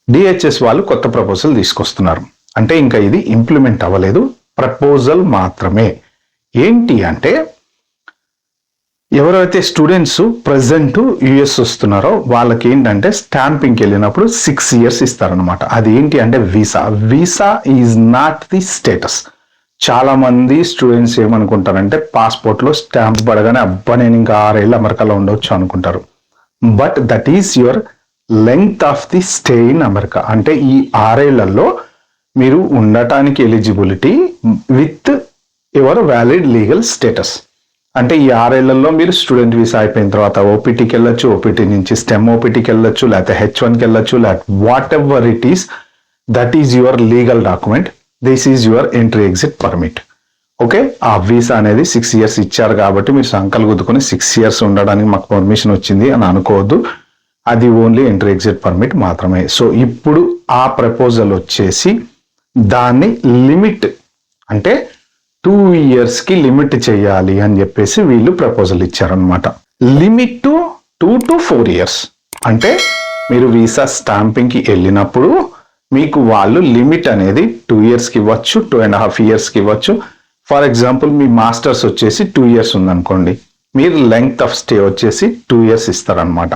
DHS వాళ్ళు కొత్త proposal తీసుకొస్తున్నారు. అంటే ఇంకా ఇది ఇంప్లిమెంట్ అవ్వలేదు, ప్రపోజల్ మాత్రమే. ఏంటి అంటే ఎవరైతే స్టూడెంట్స్ ప్రజెంట్ యుఎస్ వస్తున్నారో వాళ్ళకి ఏంటంటే స్టాంపింగ్కి వెళ్ళినప్పుడు 6 years ఇస్తారనమాట. అది ఏంటి అంటే visa. Visa is not the status. చాలా మంది స్టూడెంట్స్ ఏమనుకుంటారంటే పాస్పోర్ట్ లో స్టాంప్ పడగానే అబ్బా నేను ఇంకా 6 ఏళ్ళు అమెరికాలో ఉండొచ్చు అనుకుంటారు. But that is your length of the stay in America. అంటే ఈ 6 ఏళ్లలో మీరు ఉండటానికి eligibility with your valid legal status. అంటే ఈ 6 ఏళ్లలో మీరు స్టూడెంట్ వీసా అయిపోయిన తర్వాత ఓపీటీకి వెళ్ళొచ్చు, ఓపీటీ నుంచి స్టెమ్ ఓపీటీకి వెళ్ళొచ్చు, లేకపోతే H1కి వెళ్ళొచ్చు, లేకపోతే what ever it is, that is your legal document. This is your entry exit permit. Okay, ఆ వీసా అనేది 6 years ఇచ్చారు కాబట్టి మీరు సంకలు గుద్దుకొని 6 years ఉండడానికి మాకు పర్మిషన్ వచ్చింది అని అనుకోవద్దు. అది ఓన్లీ ఎంట్రీ ఎగ్జిట్ పర్మిట్ మాత్రమే. సో ఇప్పుడు ఆ ప్రపోజల్ వచ్చేసి దాన్ని లిమిట్ అంటే 2 years కి లిమిట్ చేయాలి అని చెప్పేసి వీళ్ళు ప్రపోజల్ ఇచ్చారనమాట. Limit to 2 to 4 years. అంటే మీరు వీసా స్టాంపింగ్కి వెళ్ళినప్పుడు మీకు వాళ్ళు లిమిట్ అనేది 2 years కి ఇవ్వచ్చు, 2.5 years కి ఇవ్వచ్చు. ఫర్ ఎగ్జాంపుల్ మీ మాస్టర్స్ వచ్చేసి 2 years ఉందనుకోండి, మీరు లెంగ్త్ ఆఫ్ స్టే వచ్చేసి 2 years ఇస్తారనమాట.